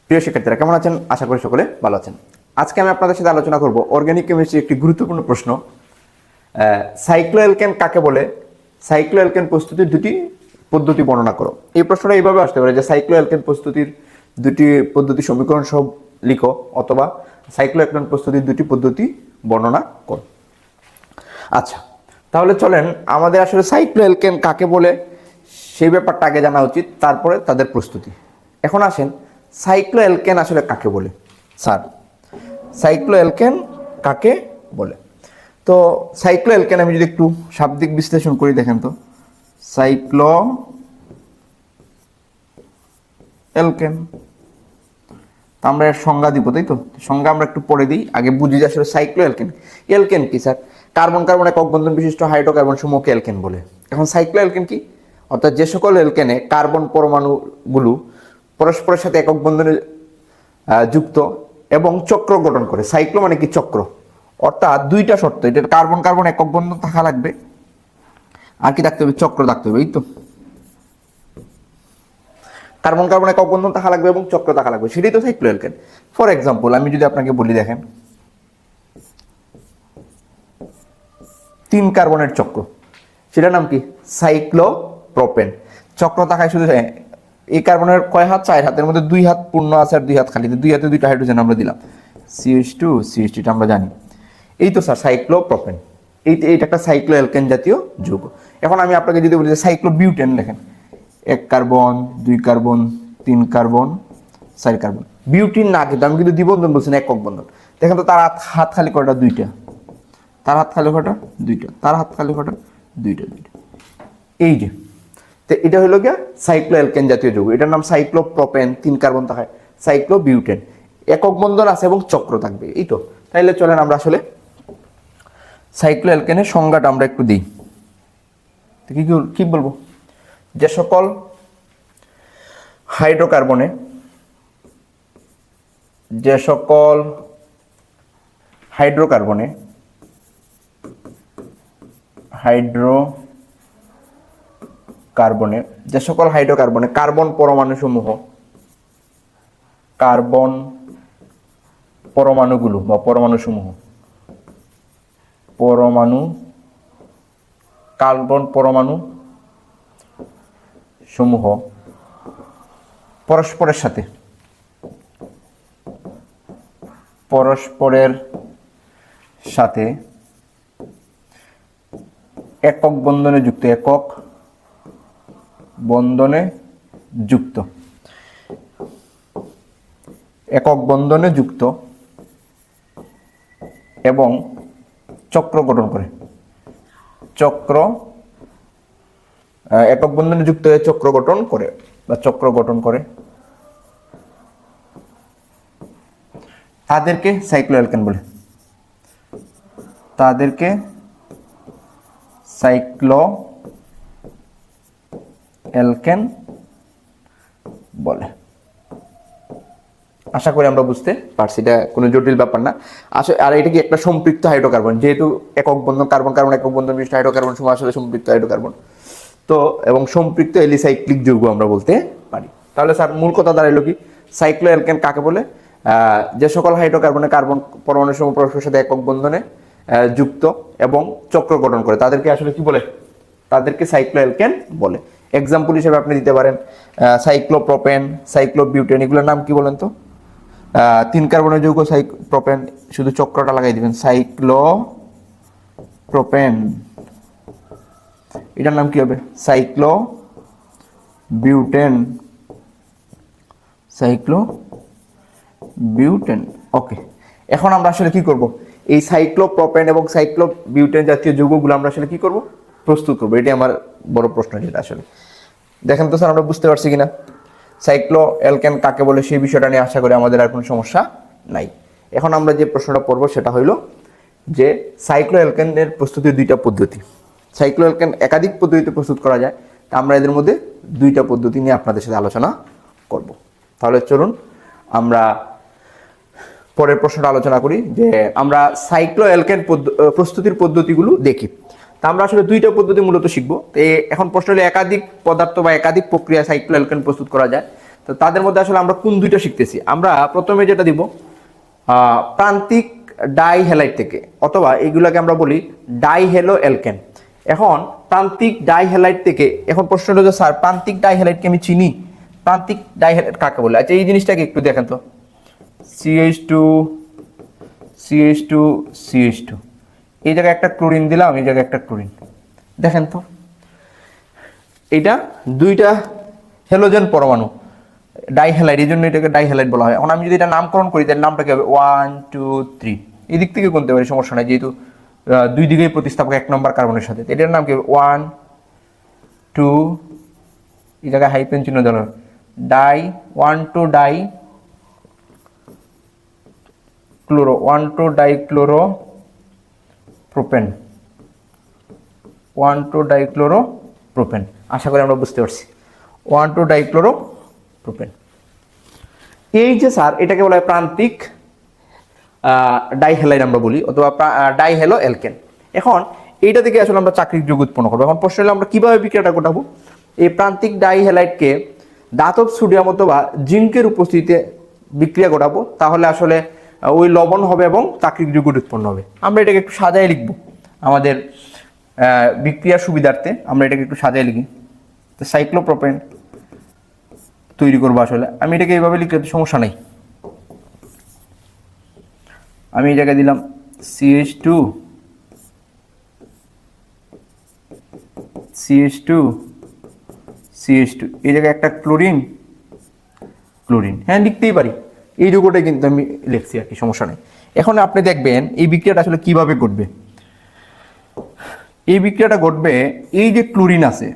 প্রিয় শিক্ষার্থীরা কেমন আছেন? আশা করি সকলে ভালো আছেন। আজকে আমি আপনাদের সাথে আলোচনা করব অর্গানিক কেমিস্ট্রির একটি গুরুত্বপূর্ণ প্রশ্ন, সাইক্লোঅ্যালকেন কাকে বলে, সাইক্লোঅ্যালকেন প্রস্তুতির দুটি পদ্ধতি বর্ণনা করো। এই প্রশ্নটা এইভাবে আসতে পারে যে সাইক্লোঅ্যালকেন প্রস্তুতির দুটি পদ্ধতি সমীকরণ সব লিখো, অথবা সাইক্লোঅ্যালকেন প্রস্তুতির দুটি পদ্ধতি বর্ণনা করো। আচ্ছা, তাহলে চলেন আমাদের আসলে সাইক্লোঅ্যালকেন কাকে বলে সেই ব্যাপারটা আগে জানা উচিত, তারপরে তাদের প্রস্তুতি। এখন আসেন, সাইক্লোঅ্যালকেন আসলে কাকে বলে? স্যার, সাইক্লোঅ্যালকেন কাকে বলে? তো সাইক্লোঅ্যালকেন আমি যদি একটু শাব্দিক বিশ্লেষণ করি, দেখেন তো, সাইক্লোঅ্যালকেন আমরা এর সংজ্ঞা দিব, তাই তো? সংজ্ঞা আমরা একটু পড়ে দিই, আগে বুঝি যে আসলে সাইক্লোঅ্যালকেন। অ্যালকেন কি স্যার? কার্বন কার্বন একক বন্ধন বিশিষ্ট হাইড্রোকার্বন সমূহকে অ্যালকেন বলে। এখন সাইক্লোঅ্যালকেন কি? অর্থাৎ যে সকল অ্যালকেনে কার্বন পরমাণুগুলো পরস্পরের সাথে একক বন্ধনে যুক্ত এবং চক্র গঠন করে। সাইক্লো মানে কি? চক্র। অর্থাৎ দুইটা শর্ত, এটা কার্বন কার্বন একক বন্ধন থাকা লাগবে, আর কি থাকতে হবে? চক্র থাকতে হবে, এই তো। কার্বন কার্বন একক বন্ধন থাকা লাগবে এবং চক্র থাকা লাগবে, সেটাই তো সাইক্লোঅ্যালকেন। ফর এক্সাম্পল আমি যদি আপনাকে বলি, দেখেন 3 কার্বনের চক্র, সেটার নাম কি? সাইক্লোপ্রোপেন। চক্র থাকায় শুধু এই কার্বনের কয় হাত? 4 হাতের মধ্যে 2 হাত পূর্ণ আছে আর 2 হাত খালি। 2 হাতে 2টা হাইড্রোজেন আমরা দিলাম, CH2 CH2 এটা আমরা জানি। এই তো স্যার সাইক্লোপ্রোপেন। এইটা একটা সাইক্লোঅ্যালকেন জাতীয় যৌগ। এখন আমি আপনাকে যদি বলি যে সাইক্লোবিউটেন, দেখেন 1 carbon 2 carbon 3 carbon 4 carbon. Butene না, কিন্তু আমি কিন্তু দ্বিবন্ধন বলছি না, একক বন্ধন। দেখেন তো, তার হাত খালি কয়টা? 2টা। তার হাত খালি কয়টা? 2টা। তার হাত খালি কয়টা? 2টা। এই যে, তো এটা হলো গিয়া সাইক্লোঅ্যালকেন জাতীয় যৌগ। এটার নাম সাইক্লোপ্রোপেন, 3 কার্বন থাকায় সাইক্লোবিউটেন। একক বন্ধন আছে এবং চক্র থাকবে, এই তো। তাইলে চলেন আমরা আসলে সাইক্লোঅ্যালকেনের সংজ্ঞাটা আমরা একটু দিই। কি বলবো? যে সকল হাইড্রোকার্বনে যে সকল হাইড্রোকার্বনে কার্বন পরমাণুগুলো বা কার্বন পরমাণু সমূহ পরস্পরের সাথে একক বন্ধনে যুক্ত এবং চক্র গঠন করে। একক বন্ধনে যুক্ত হয়ে চক্র গঠন করে তাদেরকে সাইক্লোঅ্যালকেন বলে। আশা করি আমরা বুঝতে পারছি, এটা কোনো জটিল ব্যাপার না। আর এটা কি একটা সম্পৃক্ত হাইড্রোকার্বন, যেহেতু একক বন্ধন কার্বন কার্বন একক বন্ধন বিশিষ্ট হাইড্রোকার্বন সমূহ আসলে সম্পৃক্ত হাইড্রোকার্বন, তো এবং সম্পৃক্ত এলিসাইক্লিক যৌগ আমরা বলতে পারি। তাহলে স্যার মূল কথা দাঁড়াইলো কি? সাইক্লোঅ্যালকেন কাকে বলে? যে সকল হাইড্রোকার্বনে কার্বন পরমাণু সমূহ পরস্পরের সাথে একক বন্ধনে যুক্ত এবং চক্র গঠন করে, তাদেরকে আসলে কি বলে? তাদেরকে সাইক্লোঅ্যালকেন বলে। এক্সাম্পল হিসেবে আপনি দিতে পারেন সাইক্লোপ্রোপেন, সাইক্লোবিউটেন, এগুলোর নাম কি বলেন তো? 3 কার্বনের যৌগ প্রোপেন, শুধু চক্রটা লাগাই দিবেন, সাইক্লোপ্রোপেন। এটার নাম কি হবে? সাইক্লোবিউটেন। ওকে, এখন আমরা আসলে কি করব? এই সাইক্লোপ্রোপেন এবং সাইক্লোবিউটেন জাতীয় যৌগগুলো আমরা আসলে কি করব? প্রস্তুত করবো। এটি আমার বড় প্রশ্ন, যেটা আসলে দেখেন তো স্যার আমরা বুঝতে পারছি কিনা সাইক্লোঅ্যালকেন কাকে বলে সেই বিষয়টা নিয়ে আশা করি আমাদের আর কোনো সমস্যা নাই। এখন আমরা যে প্রশ্নটা পড়বো সেটা হইল যে সাইক্লোঅ্যালকেনের প্রস্তুতির 2টা পদ্ধতি। সাইক্লোঅ্যালকেন একাধিক পদ্ধতিতে প্রস্তুত করা যায়, তা আমরা এদের মধ্যে 2টা পদ্ধতি নিয়ে আপনাদের সাথে আলোচনা করব। তাহলে চলুন আমরা পরের প্রশ্নটা আলোচনা করি, যে আমরা সাইক্লোঅ্যালকেন প্রস্তুতির পদ্ধতিগুলো দেখি। তা আমরা আসলে 2টা পদ্ধতি মূলত শিখবো। তো এখন প্রশ্ন হলো একাধিক পদার্থ বা একাধিক প্রক্রিয়া সাইক্লোঅ্যালকেন প্রস্তুত করা যায়, তো তাদের মধ্যে আসলে আমরা কোন দুইটা শিখতেছি? আমরা প্রথমে যেটা দিব প্রান্তিক ডাইহ্যালাইড থেকে, অথবা এগুলোকে আমরা বলি ডাইহ্যালো অ্যালকেন। এখন প্রান্তিক ডাইহ্যালাইড থেকে, এখন প্রশ্ন হলো যে স্যার প্রান্তিক ডাইহ্যালাইডকে আমি চিনি, প্রান্তিক ডাইহ্যালাইড কাকে বলে? আচ্ছা এই জিনিসটাকে একটু দেখেন তো, CH2 CH2 CH2, এই জায়গায় একটা ক্লোরিন দিলাম, এই জায়গায় একটা ক্লোরিন, দেখেন তো এটা দুইটা হ্যালোজেন পরমাণু, ডাইহ্যালাইড, এই জন্য এটাকে ডাইহ্যালাইড বলা হয়। এখন আমি যদি এটা নামকরণ করি তাহলে নামটা কি হবে? 1 2 3, এই দিক থেকে গুনতে পারি, সমস্যা নাই, যেহেতু দুই দিকেই প্রতিস্থাপক 1 নম্বর কার্বনের সাথে। এটার নাম কি হবে? 1 2, এই জায়গায় হাইপেন চিহ্ন দেওয়া, die 1 2 die chloro, 1 2 die chloro propane, 1 2 die chloro propane. আশা করি আমরা বুঝতে পারছি, 1 2 ডাই ক্লোরো প্রোপেন। এই যে স্যার এটাকে বলা হয় প্রান্তিক ডাইহ্যালাইড আমরা বলি, অথবা ডাইহ্যালো অ্যালকেন। এখন এইটা থেকে আসলে আমরা চাকরির যোগ উৎপন্ন করবো। এখন প্রশ্ন হলো আমরা কিভাবে বিক্রিয়াটা ঘটাবো? এই প্রান্তিক ডাইহ্যালাইডকে ধাতব সোডিয়াম অথবা জিঙ্কের উপস্থিতিতে বিক্রিয়া ঘটাবো, তাহলে আসলে ওই লবণ হবে এবং চাকরির যৌগ উৎপন্ন হবে। আমরা এটাকে একটু সাজায় লিখবো আমাদের বিক্রিয়ার সুবিধার্থে, আমরা এটাকে একটু সাজায় লিখি। তো সাইক্লোপ্রোপেন তৈরি করবো, আসলে আমি এটাকে এইভাবে লিখলে সমস্যা নেই। আমি এই জায়গায় দিলাম CH2 CH2 CH2, এই জায়গায় একটা ক্লোরিন ক্লোরিন, হ্যাঁ লিখতেই পারি, এই যৌগটাই কিন্তু আমি লিখছি আর কি, সমস্যা নেই। এখন আপনি দেখবেন এই বিক্রিয়াটা আসলে কিভাবে ঘটবে। এই বিক্রিয়াটা ঘটবে, এই যে ক্লোরিন আছে,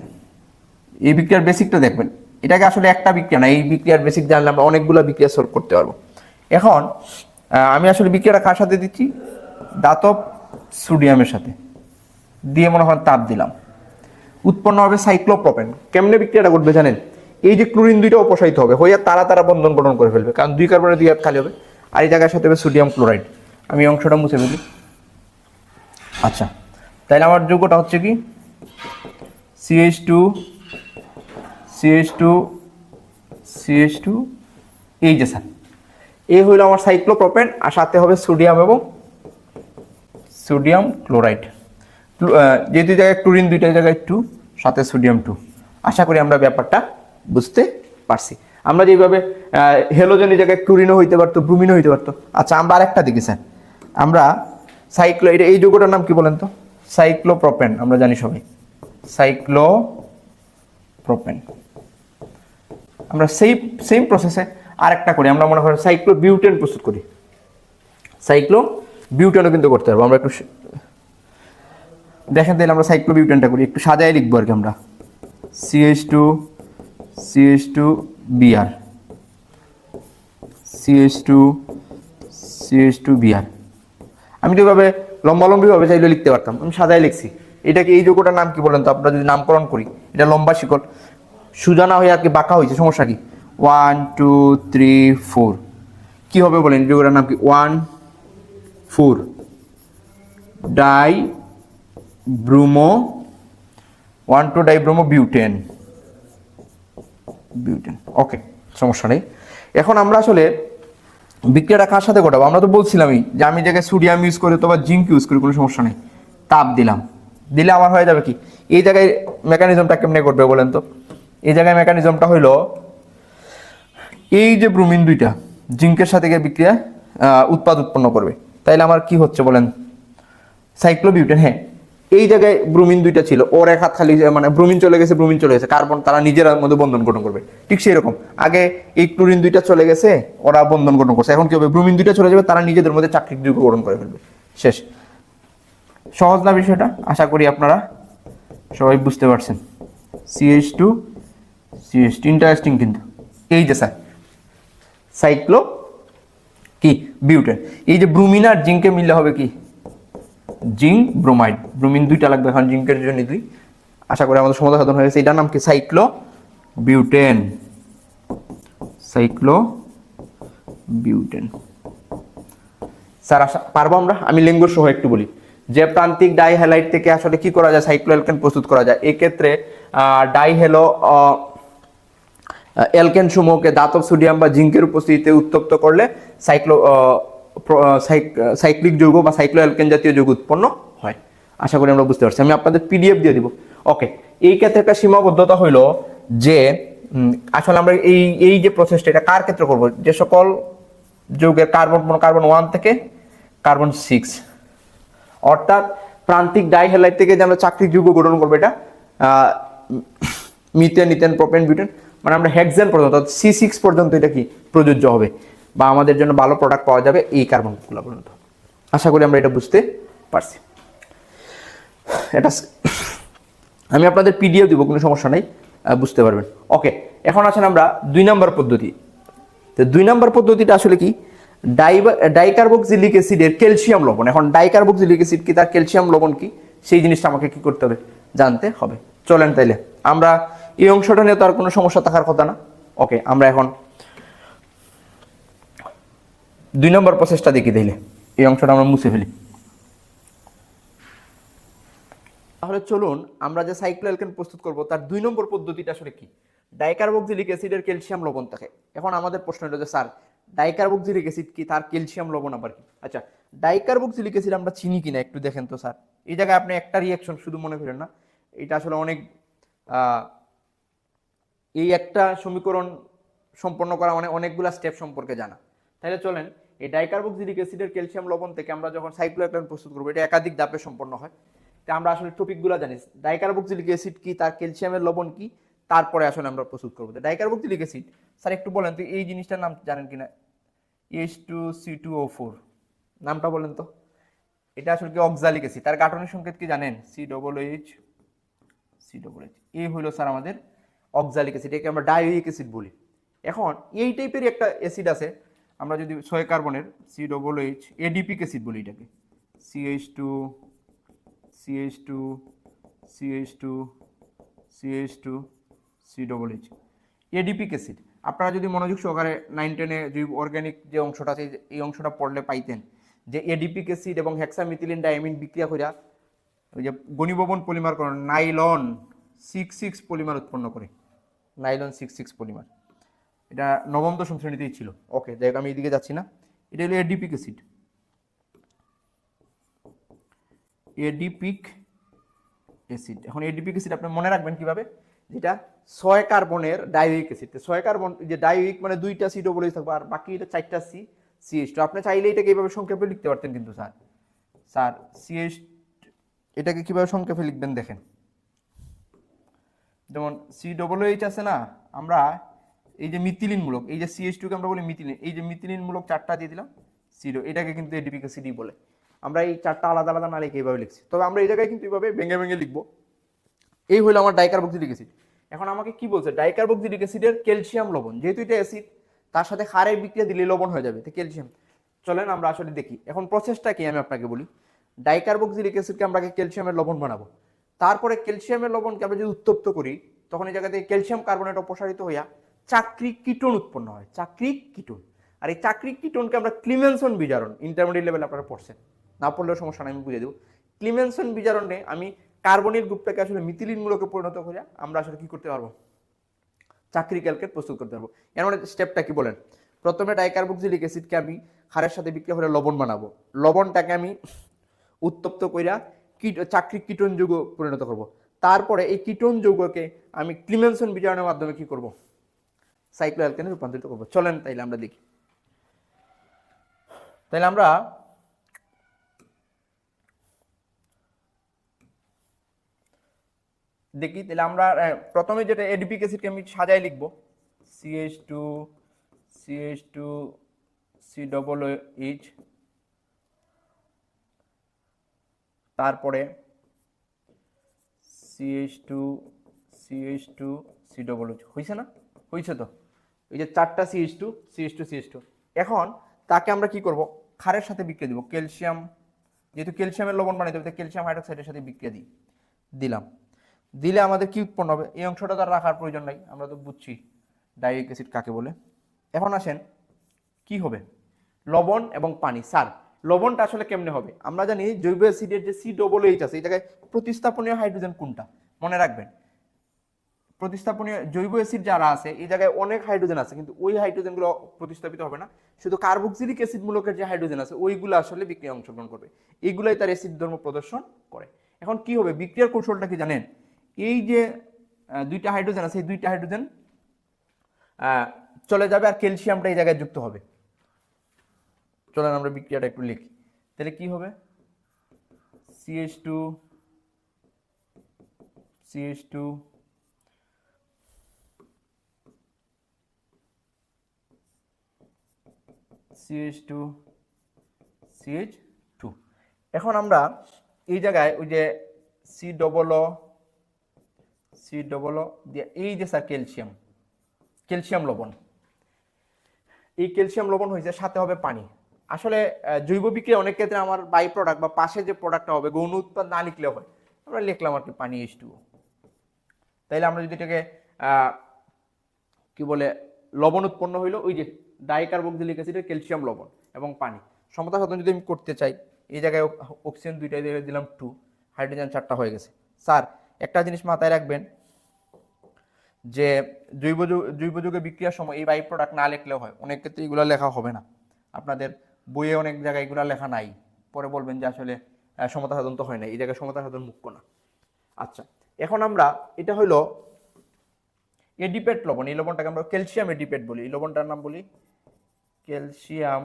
এই বিক্রিয়ার বেসিকটা দেখবেন, এটাকে আসলে একটা বিক্রিয়া না, এই বিক্রিয়ার বেসিক জানলে আমরা অনেকগুলো বিক্রিয়া সলভ করতে পারবো। এখন আমি আসলে বিক্রিয়াটা কার সাথে দিচ্ছি? ধাতব সোডিয়ামের সাথে দিয়ে মনে হয় তাপ দিলাম, উৎপন্ন হবে সাইক্লোপ্রোপেন। কেমনে বিক্রিয়াটা ঘটবে জানেন? এই যে ক্লোরিন দুইটা অপসারিত হবে, হইয়া তারা তারা বন্ধন গঠন করে ফেলবে, কারণ 2 কার্বনের 2 হাত খালি হবে, আর এই জায়গার সাথে হবে সোডিয়াম ক্লোরাইড। আমি অংশটা মুছে ফেলি। আচ্ছা, তাহলে আমার যৌগটা হচ্ছে কি CH2 CH2 CH2, এই যে স্যার এই হইল আমার সাইক্লোপ্রোপেন, আর সাথে হবে সোডিয়াম এবং সোডিয়াম ক্লোরাইড। যেহেতু জায়গায় ক্লোরিন দুইটা জায়গায় 2, সাথে সোডিয়াম 2। আশা করি আমরা ব্যাপারটা বুঝতে পারছি। আমরা যেভাবে হেলোজেনের জায়গায় ক্লোরিনও হইতে পারতো, ব্রোমিনও হইতে পারতো। আচ্ছা, আমরা আরেকটা দেখি স্যার, আমরা এই যৌগটার নাম কি বলেন তো? সাইক্লোপ্রোপেন, আমরা জানি সবাই সাইক্লোপ্রোপেন। আমরা সেম প্রসেসে আরেকটা করি, আমরা মনে করি সাইক্লোবিউটেন প্রস্তুত করি। সাইক্লোবিউটেনও কিন্তু করতে পারবো আমরা। একটু দেখেন তাহলে আমরা সাইক্লোবিউটেনটা করি, একটু সাজায় লিখবো আর কি। আমরা CH2 CH2 Br, CH2 CH2 Br। আমি তো এভাবে লম্বালম্বিভাবে চাইলে লিখতে পারতাম, আমি সাজায় লিখছি। এটাকে, এই যৌগটার নাম কি বলেন তো? আমরা যদি নামকরণ করি, এটা লম্বা শিকল, সোজা না হয়ে আর কি বাঁকা হয়েছে, সমস্যা কি? 1 2 3 4, কি হবে বলেন? যৌগটার নাম কি? 1 4 di bromo 1 2 di bromo butane. Okay, সমস্যা নেই। এখন আমরা আসলে বিক্রিয়াটা কার সাথে ঘটাবো? আমরা তো বলছিলামই যে আমি জায়গায় সোডিয়াম ইউজ করি অথবা জিঙ্ক ইউজ করি, কোনো সমস্যা নেই। তাপ দিলাম, দিলে আমার হয়ে যাবে কি? এই জায়গায় মেকানিজমটা কেমনে ঘটবে বলেন তো? এই জায়গায় মেকানিজমটা হইলো, এই যে ব্রোমিন দুইটা জিঙ্কের সাথে গিয়ে বিক্রিয়া উৎপন্ন করবে, তাইলে আমার কি হচ্ছে বলেন? সাইক্লোবিউটেন। হ্যাঁ, এই জায়গায় ব্রোমিন দুইটা ছিল, ওর এক হাত খালি, মানে ব্রোমিন চলে গেছে, কার্বন তারা নিজের মধ্যে বন্ধন গঠন করবে। ঠিক সেই রকম আগে এই ক্লোরিন দুইটা চলে গেছে, ওরা বন্ধন গঠন করছে, এখন কি হবে? ব্রোমিন দুইটা চলে যাবে, তারা নিজেদের মধ্যে চাকরিক যৌগ গঠন করে ফেলবে। শেষ। সহজ না বিষয়টা? আশা করি আপনারা সবাই বুঝতে পারছেন। CH2 CH2, ইন্টারেস্টিং কিন্তু। এই যে স্যার সাইক্লো কি বিউটেন, এই যে ব্রোমিন আর জিঙ্কে মিললে হবে কি? Zinc bromide. ব্রোমিন দুইটা লাগবে, এখন জিঙ্কের জন্য 2। আশা করি আমাদের সমাধান সাধন হয়ে গেছে। এটার নাম কি? সাইক্লোবিউটেন। সাইক্লোবিউটেন। স্যার পারবো আমরা? আমি লিঙ্গ সহ একটু বলি যে প্রান্তিক ডাইহ্যালাইড থেকে আসলে কি করা যায়? সাইক্লোঅ্যালকেন প্রস্তুত করা যায়। এক্ষেত্রে ডাইহ্যালো অ্যালকেন সমূহকে ধাতব সোডিয়াম বা জিঙ্কের উপস্থিতিতে উত্তপ্ত করলে সাইক্লিক যৌগ বা সাইক্লো অ্যালকেন জাতীয় যৌগ উৎপন্ন হয়। আশা করি আমরা বুঝতে পারছি। আমি আপনাদের পিডিএফ দিয়ে দিব। ওকে, এই ক্ষেত্রে একটা সীমাবদ্ধতা হইলো যে আসলে আমরা এই যে প্রসেসটা এটা কার ক্ষেত্রে করব, যে সকল যৌগের কার্বন 1 থেকে কার্বন 6, অর্থাৎ প্রান্তিক ডাইহ্যালাইড থেকে যে আমরা চাকরিক যৌগ গঠন করবো, এটা মিথেন, ইথেন, প্রোপেন, বিউটেন, মানে আমরা হেক্সেন পর্যন্ত C6 পর্যন্ত এটা কি প্রযোজ্য হবে বা আমাদের জন্য ভালো প্রোডাক্ট পাওয়া যাবে এই কার্বনগুলো পর্যন্ত। আশা করি আমরা এটা বুঝতে পারছি। এটা আমি আপনাদের পিডিএফ দিব, কোনো সমস্যা নাই, বুঝতে পারবেন। ওকে, এখন আসেন আমরা 2 নম্বর পদ্ধতি। তো 2 নম্বর পদ্ধতিটা আসলে কি, ডাইকার্বক্সিলিক অ্যাসিডের ক্যালসিয়াম লবণ। এখন ডাইকার্বক্সিলিক অ্যাসিড কি, তার ক্যালসিয়াম লবণ কি, সেই জিনিসটা আমাকে কি করতে হবে, জানতে হবে। চলেন তাইলে আমরা এই অংশটা নিয়ে তো আর কোনো সমস্যা থাকার কথা না। ওকে, আমরা এখন 2 নম্বর প্রসেসটা দেখি, তাইলে এই অংশটা আমরা মুছে ফেলি। তাহলে চলুন আমরা যে সাইক্লোঅ্যালকেন প্রস্তুত করব তার 2 নম্বর পদ্ধতিটা আসলে কি। ডাইকার্বক্সিলিক অ্যাসিডের ক্যালসিয়াম লবণ থাকে। এখন আমাদের প্রশ্ন হলো যে স্যার ডাইকার্বক্সিলিক অ্যাসিড কি, তার ক্যালসিয়াম লবণ আবার কি? আচ্ছা, ডাইকার্বক্সিলিক অ্যাসিড আমরা চিনি কিনা একটু দেখেন তো স্যার। এই জায়গায় আপনি একটা রিঅ্যাকশন শুধু মনে করেন না, এটা আসলে অনেক এই একটা সমীকরণ সম্পন্ন করা মানে অনেকগুলা স্টেপ সম্পর্কে জানা। তাহলে চলেন এই ডাইকার্বক্সিলিক অ্যাসিডের ক্যালসিয়াম লবণ থেকে আমরা যখন সাইক্লোঅ্যালকেন প্রস্তুত করব, এটা একাধিক ধাপে সম্পন্ন হয়। তা আমরা আসলে টপিকগুলো জানি, ডাইকার্বক্সিলিক অ্যাসিড কি, তার ক্যালসিয়ামের লবণ কি, তারপরে আসলে আমরা প্রস্তুত করবো। ডাইকার্বক্সিলিক অ্যাসিড স্যার একটু বলেন তো এই জিনিসটার নাম জানেন কিনা, H2C2O4 নামটা বলেন তো। এটা আসলে কি অক্সালিক অ্যাসিড, তার গাঠনিক সংকেত কি জানেন, COOH। এই হলো স্যার আমাদের অক্সালিক অ্যাসিড, একে আমরা ডাইউইক অ্যাসিড বলি। এখন এই টাইপের একটা অ্যাসিড আছে, আমরা যদি 6 কার্বনের COOH এডিপিক অ্যাসিড বলি এটাকে, CH2 COOH এডিপিক অ্যাসিড। আপনারা যদি মনোযোগ সহকারে 9-10-এ যে অর্গানিক যে অংশটা আছে এই অংশটা পড়লে পাইতেন যে এডিপিক অ্যাসিড এবং হেক্সামিথিলিন ডাইমিন বিক্রিয়া করে ওই যে ঘনীভবন পলিমার করে নাইলন 6,6 পলিমার উৎপন্ন করে, নাইলন 6,6 পলিমার। এটা 9ম-10ম শ্রেণীতেই ছিল। ওকে, যাই হোক আমি এদিকে যাচ্ছি না। এটা হলো এডিপিক অ্যাসিড, এডিপিক অ্যাসিড। এখন এডিপিক অ্যাসিড আপনি মনে রাখবেন কিভাবে, যেটা 6 কার্বনের ডাইউইক অ্যাসিড। 6 কার্বন যে ডাইউইক মানে 2টা COOH থাকবে আর বাকি এটা 4টা CH2। আপনি চাইলে এটাকে এইভাবে সংক্ষেপে লিখতে পারতেন, কিন্তু স্যার CH এটাকে কিভাবে সংক্ষেপে লিখবেন দেখেন, যেমন COOH আছে না, আমরা এই যে মিথিলিন মূলক, এই যে CH2 কে আমরা বলি মিথিলিন, এই যে মিথিলিন মূলক 4টা দিয়ে দিলাম CO, এটাকে কিন্তু এডিপিক অ্যাসিডই বলে। আমরা এই 4টা আলাদা আলাদা না লিখে এইভাবে লিখছি, তবে আমরা এই জায়গায় কিন্তু এইভাবে ভেঙে ভেঙে লিখবো। এই হলো আমার ডাইকার্বক্সিলিক অ্যাসিড। এখন আমাকে কি বলছে, ডাইকার্বক্সিলিক অ্যাসিডের ক্যালসিয়াম লবণ, যেহেতু এটা অ্যাসিড তার সাথে ক্ষারের বিক্রিয়া দিলে লবণ হয়ে যাবে, তো ক্যালসিয়াম। চলেন আমরা আসলে দেখি এখন প্রসেসটা কি, আমি আপনাকে বলি। ডাইকার্বক্সিলিক অ্যাসিডকে আমরা ক্যালসিয়ামের লবণ বানাবো, তারপরে ক্যালসিয়ামের লবণকে আমরা যদি উত্তপ্ত করি তখন এই জায়গা থেকে ক্যালসিয়াম কার্বনেট অপসারিত হইয়া চাক্রিক কিটোন উৎপন্ন হয়, চাক্রিক কিটোন। আর এই চাক্রিক কিটোনকে আমরা ক্লিমেনসন বিজারণ, ইন্টারমিডিয়েট লেভেল আপনারা পড়ছেন, না পড়লেও সমস্যা নাই, আমি বুঝিয়ে দেবো। ক্লিমেনসন বিজারণে আমি কার্বনিক গ্রুপটাকে আসলে মিথিলিন মূলকে পরিণত করে আমরা আসলে কি করতে পারবো, চাক্রিক অ্যালকেন প্রস্তুত করতে পারবো। এর মানে স্টেপটা কি বলেন, প্রথমে ডাইকার্বক্সিলিক অ্যাসিডকে আমি ক্ষারের সাথে বিক্রিয়া করে লবণ বানাবো, লবণটাকে আমি উত্তপ্ত কইরা চাক্রিক কিটোন যৌগ পরিণত করব। তারপরে এই কিটোন যৌগকে আমি ক্লিমেনসন বিজারণের মাধ্যমে কি করব, সাইক্লোঅ্যালকেনে রূপান্তরিত করব। চলেন তাইলে আমরা দেখি। তাইলে আমরা দেখি, তাহলে আমরা প্রথমে যেটা এডিপিক অ্যাসিডকে আমি সাজাই লিখবো, CH2 COOH, তারপরে CH2 COOH, হয়েছে না, হয়েছে তো, এই যে 4টা CH2 এখন তাকে আমরা কি করব, ক্ষারের সাথে বিক্রিয়া দিব, ক্যালসিয়াম, যেহেতু ক্যালসিয়ামের লবণ বানাইতে হবে ক্যালসিয়াম হাইড্রোক্সাইডের সাথে বিক্রিয়া দিলাম। দিলে আমাদের কি উৎপন্ন হবে, এই অংশটা তো রাখার প্রয়োজন নাই, আমরা তো বুঝছি ডাইউইক অ্যাসিড কাকে বলে। এখন আসেন কি হবে, লবণ এবং পানি। স্যার লবণটা আসলে কেমনে হবে, আমরা জানি জৈব অ্যাসিডের যে COOH আছে এই জায়গায় প্রতিস্থাপনীয় হাইড্রোজেন কোনটা, মনে রাখবেন প্রতিস্থাপনীয় জৈব অ্যাসিড যারা আছে এই জায়গায় অনেক হাইড্রোজেন আছে, কিন্তু ওই হাইড্রোজেনগুলো প্রতিস্থাপিত হবে না, শুধু কার্বক্সিলিক অ্যাসিড মূলকের যে হাইড্রোজেন আছে ওইগুলো আসলে বিক্রিয়ায় অংশগ্রহণ করবে, এইগুলাই তার অ্যাসিড ধর্ম প্রদর্শন করে। এখন কি হবে, বিক্রিয়ার কৌশলটা কি জানেন? এই যে দুইটা হাইড্রোজেন আছে, এই দুইটা হাইড্রোজেন চলে যাবে আর ক্যালসিয়ামটা এই জায়গায় যুক্ত হবে। চলেন আমরা বিক্রিয়াটা একটু লিখি, তাহলে কি হবে, CH2 CH2 CH2 CH2। এখন আমরা এই জায়গায় ওই যে C ডবল দিয়ে এই যে স্যার ক্যালসিয়াম লবণ, এই ক্যালসিয়াম লবণ হয়েছে, সাথে হবে পানি। আসলে জৈব বিক্রিয়া অনেক ক্ষেত্রে আমার বাই প্রোডাক্ট বা পাশে যে প্রোডাক্টটা হবে গৌণ উৎপাদ না লিখলেও হয়, আমরা লিখলাম আর কি পানি H2O। তাইলে আমরা যদি এটাকে কি বলে লবণ উৎপন্ন হইলো, ওই যে ডাইকার্বক্সিলিক অ্যাসিডের ক্যালসিয়াম লবণ এবং পানি সমতা সাধন যদি আমি করতে চাই, এই জায়গায় অক্সিজেন 2টা দিয়ে দিলাম 2, হাইড্রোজেন 4টা হয়ে গেছে। স্যার একটা জিনিস মাথায় রাখবেন যে জৈব যৌগে বিক্রিয়ার সময় এই বাই প্রোডাক্ট না লিখলেও হয়, অনেক ক্ষেত্রে এগুলো লেখা হবে না, আপনাদের বইয়ে অনেক জায়গায় এগুলো লেখা নাই, পরে বলবেন যে আসলে সমতা সাধন তো হয় না, এই জায়গায় সমতা সাধন মুখ্য না। আচ্ছা, এখন আমরা এটা হইলো এডিপেট লবণ, এই লবণটাকে আমরা ক্যালসিয়াম এডিপেট বলি, এই লবণটার নাম বলি ক্যালসিয়াম,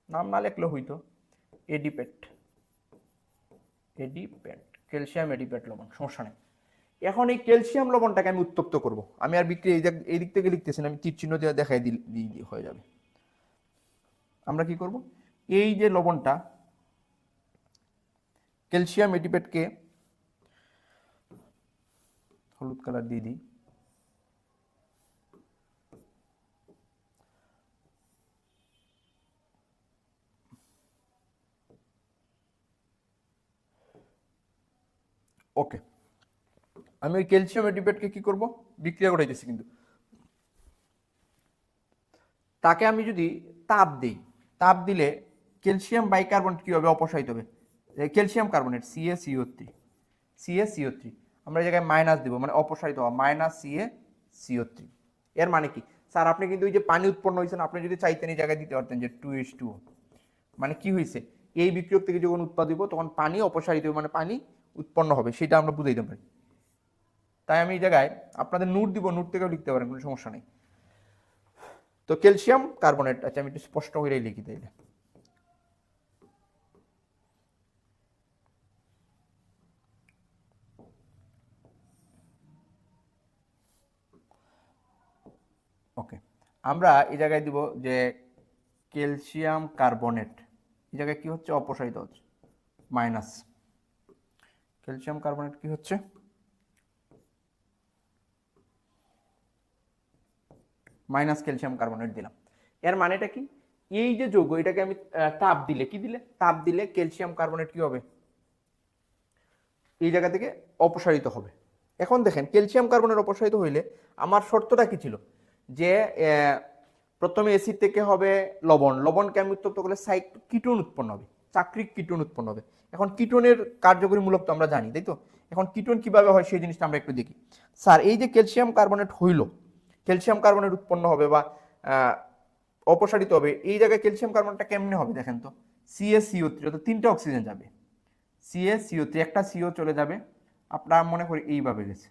নাম না লিখলেও হইতো এডিপেট ক্যালসিয়াম এডিপেট লবণ, সমস্যা নেই। এখন এই ক্যালসিয়াম লবণটাকে আমি উত্তপ্ত করব, আমি আর বিক্রিয়া এই দিক থেকে লিখতেছি না, আমি তীর চিহ্ন দিয়ে দেখাই দিই হয়ে যাবে। আমরা কি করব, এই যে লবণটা ক্যালসিয়াম এডিপেটকে হলুদ কালার দিয়ে দিই, ওকে। আমি ওই ক্যালসিয়াম এডিপেটকে কি করব, বিক্রিয়া ঘটাইতেছি, কিন্তু তাকে আমি যদি তাপ দিই, তাপ দিলে ক্যালসিয়াম বাইকার্বনেট কি হবে, অপসারিত হবে, ক্যালসিয়াম কার্বনেট CaCO3 আমরা এই জায়গায় মাইনাস দিব, মানে অপসারিত হওয়া, -CaCO3। এর মানে কি স্যার, আপনি কিন্তু ওই যে পানি উৎপন্ন হয়েছে, আপনি যদি চাইতেন এই জায়গায় দিতে পারতেন যে 2H2O, মানে কি হয়েছে, এই বিক্রিয়ক থেকে যখন উৎপাদ দিব তখন পানি অপসারিত হবে, মানে পানি উৎপন্ন হবে, সেটা আমরা বুঝাইতে পারি। তাই আমি এই জায়গায় আপনাদের নোট দিব, নোট থেকেও লিখতে পারেন, কোনো সমস্যা নেই। তো ক্যালসিয়াম কার্বনেট, আচ্ছা আমি একটু স্পষ্ট করেই লিখি তাইলে, ওকে। আমরা এই জায়গায় দিব যে ক্যালসিয়াম কার্বনেট, এই জায়গায় কি হচ্ছে, অপসারিত হচ্ছে, মাইনাস ক্যালসিয়াম কার্বনেট কি হচ্ছে, মাইনাস ক্যালসিয়াম কার্বনেট দিলাম। এর মানেটা কি, এই যে যৌগ এটাকে আমি তাপ দিলে, কি দিলে, তাপ দিলে ক্যালসিয়াম কার্বনেট কি হবে, এই জায়গা থেকে অপসারিত হবে। এখন দেখেন ক্যালসিয়াম কার্বনেট অপসারিত হইলে আমার শর্তটা কি ছিল, যে প্রথমে অ্যাসিড থেকে হবে লবণ, লবণকে আমি উত্তপ্ত করলে কিটোন উৎপন্ন হবে, চাক্রিক কিটোন উৎপন্ন হবে। এখন কিটোনের কার্যকরী মূলক তো আমরা জানি, তাই তো। এখন কিটোন কিভাবে হয় সেই জিনিসটা আমরা একটু দেখি। স্যার এই যে ক্যালসিয়াম কার্বনেট হইল, ক্যালসিয়াম কার্বনেট উৎপন্ন হবে বা অপসারিত হবে, এই জায়গায় ক্যালসিয়াম কার্বনেটটা কেমনে হবে দেখেন তো, CaCO3, অর্থাৎ 3টা অক্সিজেন যাবে, CaCO3 একটা CO চলে যাবে, আপনারা মনে করি এইভাবে গেছে,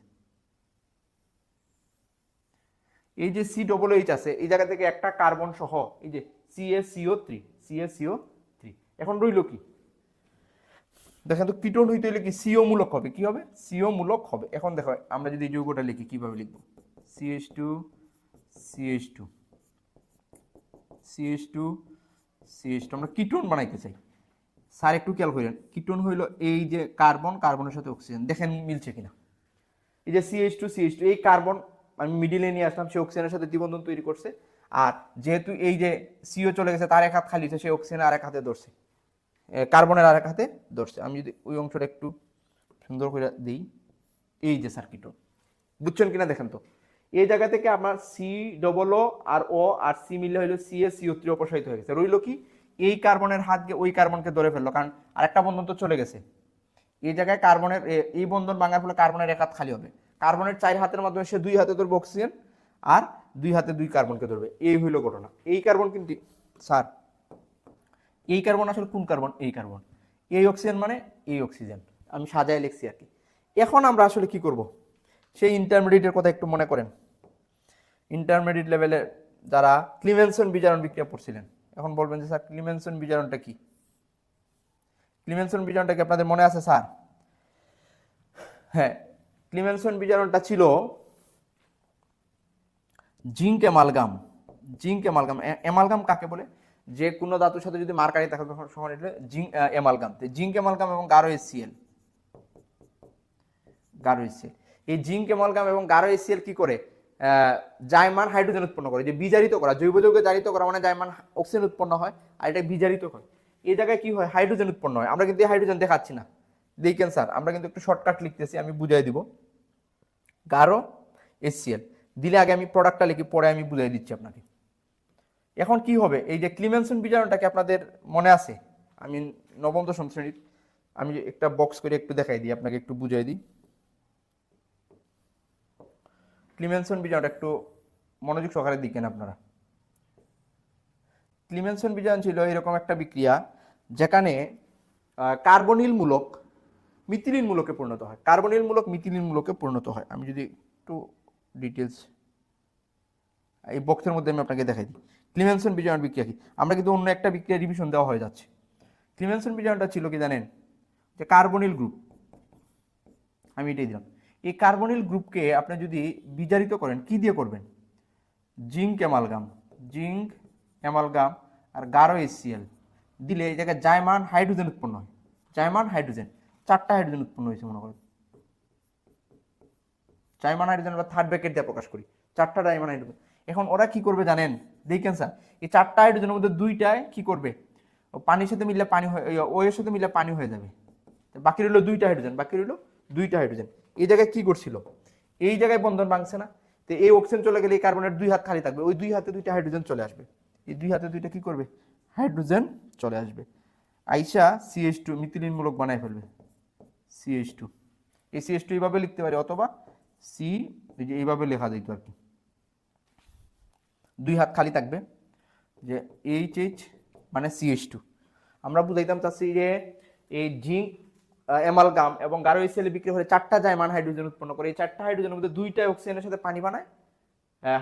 এই যে COOH আছে এই জায়গা থেকে একটা কার্বন সহ এই যে CaCO3, এখন রইল কি দেখেন তো, কিটোন হইতে হলে কি CO মূলক হবে, কি হবে, CO মূলক হবে। এখন দেখো আমরা যদি এই যৌগটা লিখি কিভাবে লিখবো, CH2 CH2 CH2 CH2, আমরা কিটোন বানাইতে চাই। স্যার একটু খেয়াল করেন, কিটোন হইল এই যে কার্বন, কার্বনের সাথে অক্সিজেন, দেখেন মিলছে কিনা, এই যে CH2 এই কার্বন আমি মিডিলে নিয়ে আসলাম, সে অক্সিজেনের সাথে দ্বিবন্ধন তৈরি করছে, আর যেহেতু এই যে CO চলে গেছে, তার এক হাত খালি আছে, সে অক্সিজেন আরেক হাতে ধরছে, কার্বনের আরেক হাতে ধরছে। আমি যদি ওই অংশটা একটু সুন্দর করে দিই, এই যে স্যার কিটোন, বুঝছেন কিনা দেখেন তো, এই জায়গা থেকে আমার COO আর O আর C মিলে হইলো CaCO3 অপসারিত হয়ে গেছে, রইল কি, এই কার্বনের হাত গিয়ে ওই কার্বনকে ধরে ফেললো, কারণ আরেকটা বন্ধন তো চলে গেছে, এই জায়গায় কার্বনের এই বন্ধন ভাঙার ফলে কার্বনের এক হাত খালি হবে, কার্বনের 4 হাতের মাধ্যমে সে 2 হাতে ধরবে অক্সিজেন আর 2 হাতে 2 কার্বনকে ধরবে, এই হইল ঘটনা। এই কার্বন কিন্তু স্যার, এই কার্বন আসলে কোন কার্বন? এই কার্বন। এই অক্সিজেন মানে এই অক্সিজেন, আমি সাজায় লিখছি আর কি। এখন আমরা আসলে কি করব, সেই ইন্টারমিডিয়েটের কথা একটু মনে করেন। ইন্টারমিডিয়েট লেভেলে যারা ক্লিমেনসন বিজারণ বিক্রিয়া পড়ছিলেন, এখন বলবেন যে স্যার ক্লিমেনসন বিজারণটা কি? ক্লিমেনসন বিজারণটা কি আপনাদের মনে আছে স্যার? হ্যাঁ, ক্লিমেনসন বিজারণটা ছিল zinc amalgam. Zinc amalgam, amalgam কাকে বলে? যে কোনো ধাতুর সাথে যদি মার্কারি থাকে তখন সমান এটা জিঙ্ক অ্যামালগাম। জিঙ্ক অ্যামালগাম এবং গাঢ় HCl, গাঢ় HCl, এই জিঙ্ক অ্যামালগাম এবং গাঢ় HCl কি করে? জাইমান হাইড্রোজেন উৎপন্ন করে, যে বিজারিত করা, জৈব যৌগে জারিত করা মানে জাইমান অক্সিজেন উৎপন্ন হয়, আর এটা বিজারিত হয়, এই জায়গায় কি হয়? হাইড্রোজেন উৎপন্ন হয়। আমরা কিন্তু এই হাইড্রোজেন দেখাচ্ছি না, দেখেন স্যার, আমরা কিন্তু একটু শর্টকাট লিখতেছি, আমি বুঝাই দিব। গাঢ় HCl দিলে আগে আমি প্রোডাক্টটা লিখি, পরে আমি বুঝাই দিচ্ছি আপনাকে। এখন কি হবে? এই যে ক্লিমেনসন বিজারণটাকে আপনাদের মনে আছে, আমি নবম দশম শ্রেণীর, আমি একটা বক্স করে একটু দেখাই দিই আপনাকে, একটু বুঝাই দিই। ক্লিমেনসন বিজারণটা একটু মনোযোগ সহকারে দেখেন আপনারা। ক্লিমেনসন বিজারণ ছিল এরকম একটা বিক্রিয়া যেখানে কার্বনিল মূলক মিথিলিন মূলকে পরিণত হয়, কার্বনিল মূলক মিথিলিন মূলকে পরিণত হয়। আমি যদি একটু ডিটেলস এই বক্সের মধ্যে আমি আপনাকে দেখাই দিই ক্লিমেনসন বিজারণ বিক্রিয়া কি। আমরা কিন্তু অন্য একটা বিক্রিয়া রিভিশন দেওয়া হয়ে যাচ্ছে। ক্লিমেনসন বিজারণটা ছিল কি জানেন? যে কার্বনিল গ্রুপ, আমি এটাই দিলাম। এই কার্বনিল গ্রুপকে আপনি যদি বিজারিত করেন, কি দিয়ে করবেন? জিঙ্ক অ্যামালগাম, জিঙ্ক অ্যামালগাম আর গাঢ় HCl দিলে এই জায়গায় জাইমান হাইড্রোজেন উৎপন্ন হয়। জাইমান হাইড্রোজেন, 4টা হাইড্রোজেন উৎপন্ন হয়েছে মনে করেন। জাইমান হাইড্রোজেন আমরা থার্ড ব্র্যাকেট দিয়ে প্রকাশ করি, 4টা জাইমান হাইড্রোজেন। এখন ওরা কি করবে জানেন? দেখেন স্যার, এই 4টা হাইড্রোজেনের মধ্যে 2টায় কি করবে? পানির সাথে মিললে পানি হয়ে, ওয়ের সাথে মিললে পানি হয়ে যাবে। বাকি রইল 2টা হাইড্রোজেন, বাকি রইল 2টা হাইড্রোজেন। এই জায়গায় কি করছিল? এই জায়গায় বন্ধন ভাঙছে না? তো এই অক্সিজেন চলে গেলে এই কার্বনের 2 হাত খালি থাকবে, ওই 2 হাতে 2টা হাইড্রোজেন চলে আসবে। এই 2 হাতে 2টা কি করবে? হাইড্রোজেন চলে আসবে, আইসা CH2 মিথিলিন মূলক বানায় ফেলবে, CH2। এই CH2 এইভাবে লিখতে পারি, অথবা সি এইভাবে লেখা যেত আর কি, 2 হাত খালি থাকবে, যে HH মানে CH2। আমরা বুঝাইতাম চাচ্ছি যে এই জিঙ্ক অ্যামালগাম এবং গাঢ় HCl বিক্রি হলে 4টা জাইমান হাইড্রোজেন উৎপন্ন করে। এই 4টা হাইড্রোজেনের মধ্যে 2টা অক্সিজেনের সাথে পানি বানায়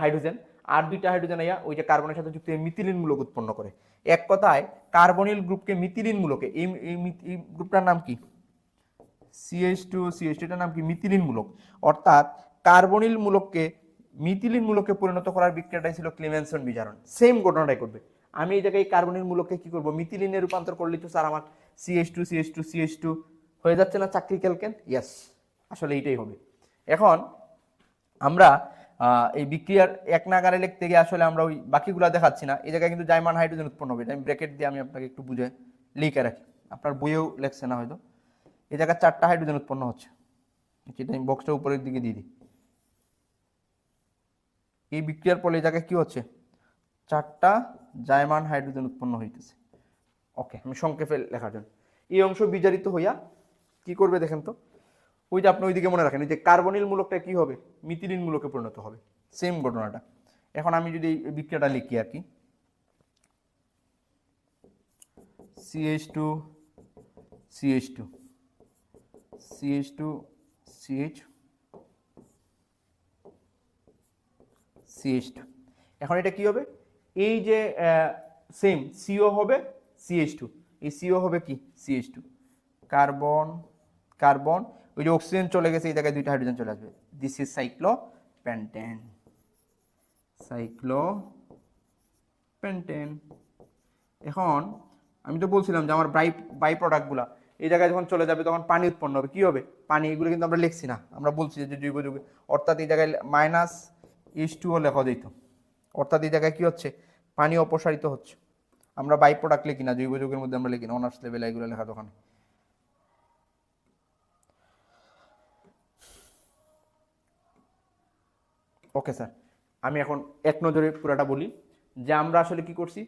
হাইড্রোজেন, আর 2টা হাইড্রোজেন আইয়া ওই যে কার্বনের সাথে যুক্ত মিথিলিন মূলক উৎপন্ন করে। এক কথায় কার্বনিল গ্রুপকে মিথিলিন মূলকে, এই গ্রুপটার নাম কি? CH2, CH2টার নাম কি? মিথিলিন মূলক। অর্থাৎ কার্বনিল মূলককে মিথিলিন মূলকে পরিণত করার বিক্রিয়াটাই ছিল ক্লিমেনসন বিজারণ। সেম ঘটনাটাই করবে। আমি এই জায়গায় কার্বনিল মূলককে কি করব? মিথিলিনে রূপান্তর করলে তো স্যার আমার CH2 CH2 CH2 হয়ে যাচ্ছে না চাকরি ক্যালকেন? ইয়েস, আসলে এইটাই হবে। এখন আমরা এই বিক্রিয়ার এক নাগারে লিখতে গিয়ে আসলে আমরা ওই বাকিগুলো দেখাচ্ছি না। এই জায়গায় কিন্তু জাইমান হাইড্রোজেন উৎপন্ন হবে, আমি ব্র্যাকেট দিয়ে আমি আপনাকে একটু বুঝে লিখে রাখি, আপনার বইয়েও লেখছে না হয়তো। এই জায়গায় 4টা হাইড্রোজেন উৎপন্ন হচ্ছে, যেটা আমি বক্সটা উপরের দিকে দিয়ে দিই। এই বিক্রিয়ার ফলে এই জায়গায় কি হচ্ছে? 4টা জাইমান হাইড্রোজেন উৎপন্ন হইতেছে। ওকে, আমি সংক্ষেপে লেখার জন্য এই অংশ বিজারিত হইয়া কি করবে দেখেন তো, ওই যে আপনি ওইদিকে মনে রাখেন, এই যে কার্বনিল মূলকটা কি হবে? মিথিলিন মূলকে পরিণত হবে। সেম ঘটনাটা। এখন আমি যদি এই বিক্রিয়াটা লিখি আর কি, CH2 CH2 CH2 CH CH2, এখন এটা কি হবে? এই যে সেম CO হবে CH2, এই CO হবে কি? CH2, কার্বন কার্বন, ওই যে অক্সিজেন চলে গেছে, এই জায়গায় 2টা হাইড্রোজেন চলে আসবে। This is cyclopentane, cyclopentane. এখন আমি তো বলছিলাম যে আমার বাই প্রোডাক্টগুলা এই জায়গায় যখন চলে যাবে তখন পানি উৎপন্ন হবে। কি হবে? পানি। এগুলো কিন্তু আমরা লিখছি না, আমরা বলছি যে জৈব যৌগে, অর্থাৎ এই জায়গায় -H2O লেখা যেত, অর্থাৎ এই জায়গায় কি হচ্ছে? পানি অপসারিত হচ্ছে। আমরা বাই প্রোডাক্ট লিখি না, জৈব যৌগের মধ্যে আমরা লিখি না, অনার্স লেভেলে এগুলো লেখা দোকানে। ওকে স্যার, আমি এখন এক নজরে পুরাটা বলি যে আমরা আসলে কি করছি।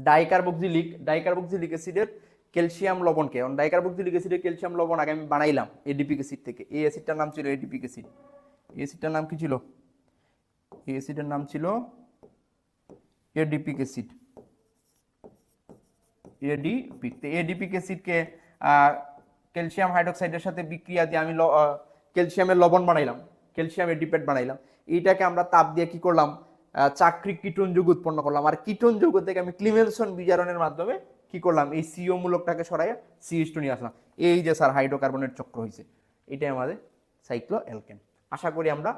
ডাইকার্বক্সিলিক অ্যাসিডের ক্যালসিয়াম লবণকে ডাইকার্বক্সিলিক অ্যাসিডে ক্যালসিয়াম লবণ আগে আমি বানাইলাম এডিপিক অ্যাসিড থেকে। এই অ্যাসিডটার নাম ছিল এডিপিক অ্যাসিড। এই অ্যাসিডটার নাম কি ছিল? এই অ্যাসিডের নাম ছিল এডিপিক অ্যাসিড। এডিপিক, এডিপিক অ্যাসিডকে ক্যালসিয়াম হাইড্রোক্সাইডের সাথে বিক্রিয়া দিয়ে আমি ক্যালসিয়ামের লবণ বানাইলাম, ক্যালসিয়াম এডিপেট বানাইলাম। এইটাকে আমরা তাপ দিয়ে কি করলাম? চাকরিক কিটোন যৌগ উৎপন্ন করলাম। আর কিটোন যৌগ থেকে আমি ক্লিমেনসন বিজারণের মাধ্যমে কি করলাম? এই সিও মূলকটাকে সরাইয়া CH2 নিয়ে আসলাম। এই যে স্যার হাইড্রোকার্বনের চক্র হয়েছে, এটাই আমাদের সাইক্লো অ্যালকেন। আশা করি আমরা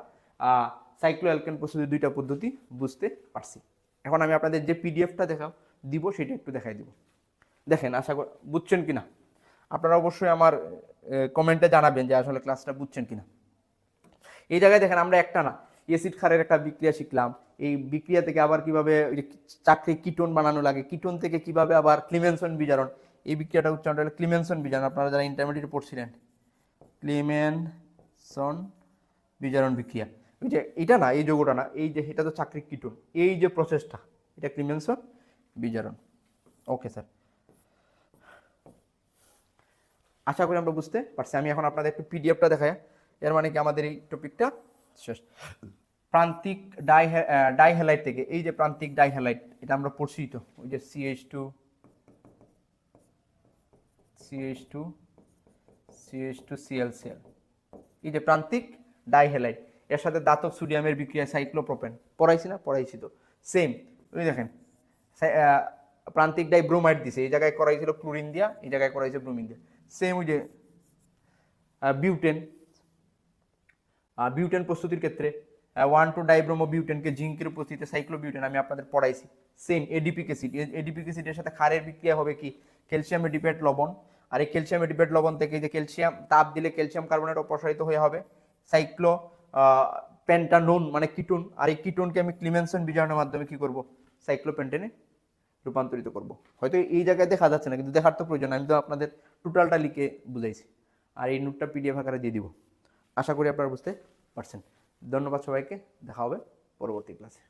সাইক্লো অ্যালকেন প্রস্তুতির দুইটা পদ্ধতি বুঝতে পারছি। এখন আমি আপনাদের যে পিডিএফটা দিব সেটা একটু দেখাই দিব। দেখেন, আশা করি বুঝছেন কিনা। আপনারা অবশ্যই আমার কমেন্টে জানাবেন যে আসলে ক্লাসটা বুঝছেন কিনা। এই জায়গায় দেখেন, আমরা একটা না অ্যাসিড ক্ষারের একটা বিক্রিয়া শিখলাম। এই বিক্রিয়া থেকে আবার কিভাবে চাকরিক কিটোন বানানো লাগে, কিটোন থেকে কিভাবে আবার ক্লিমেনসন বিজারণ, এই বিক্রিয়াটা উচ্চারণ হলো ক্লিমেনসন বিজারণ। আপনারা যারা ইন্টারমিডিয়েট পড়ছিলেন, ক্লিমেনসন বিজারণ বিক্রিয়া। ওই যে এটা না, এই যৌগটা না, এই যে এটা তো চাকরিক কিটোন, এই যে প্রসেসটা, এটা ক্লিমেনসন বিজারণ। ওকে স্যার, আশা করি আমরা বুঝতে পারছি। আমি এখন আপনাদের একটু পিডিএফটা দেখাই। এর মানে কি আমাদের এই টপিকটা শেষ। প্রান্তিক ডাইহ্যালাইড থেকে, এই যে প্রান্তিক ডাইহ্যালাইড, এটা আমরা পড়ছি তো, ওই যে CH2 ClCl, এই যে প্রান্তিক ডাইহ্যালাইড, এর সাথে ধাতব সোডিয়ামের বিক্রিয়া সাইক্লোপ্রোপেন পড়াইছি না? পড়াইছি তো। সেম, ওই দেখেন প্রান্তিক ডাইব্রোমাইড দিছে, এই জায়গায় করাইছিল ক্লোরিন দিয়া, এই জায়গায় করাইছে ব্রোমিন দিয়া। সেম ওই যে বিউটেন প্রস্তুতির ক্ষেত্রে 1,2-ডাইব্রোমো বিউটেনকে জিঙ্কের উপস্থিতিতে সাইক্লোবিউটেন আমি আপনাদের পড়াইছি। সেম এডিপিক অ্যাসিড, এডিপিক অ্যাসিডের সাথে ক্ষারের বিক্রিয়া হবে কি? ক্যালসিয়াম এডিপেট লবণ। আর এই ক্যালসিয়াম এডিপেট লবণ থেকে যে ক্যালসিয়াম তাপ দিলে ক্যালসিয়াম কার্বনেট অপসারিত হয়ে হবে সাইক্লো পেন্টানোন মানে কিটোন। আর এই কিটোনকে আমি ক্লিমেনসন বিজারণের মাধ্যমে কি করব? সাইক্লোপেন্টেনে রূপান্তরিত করব। হয়তো এই জায়গায় দেখা যাচ্ছে না, কিন্তু দেখার তো প্রয়োজন। আমি তো আপনাদের টোটালটা লিখে বুঝাইছি, আর এই নোটটা পিডিএফ আকারে দিয়ে দিব। আশা করি আপনারা বুঝতে পারছেন। ধন্যবাদ সবাইকে, দেখা হবে পরবর্তী ক্লাসে।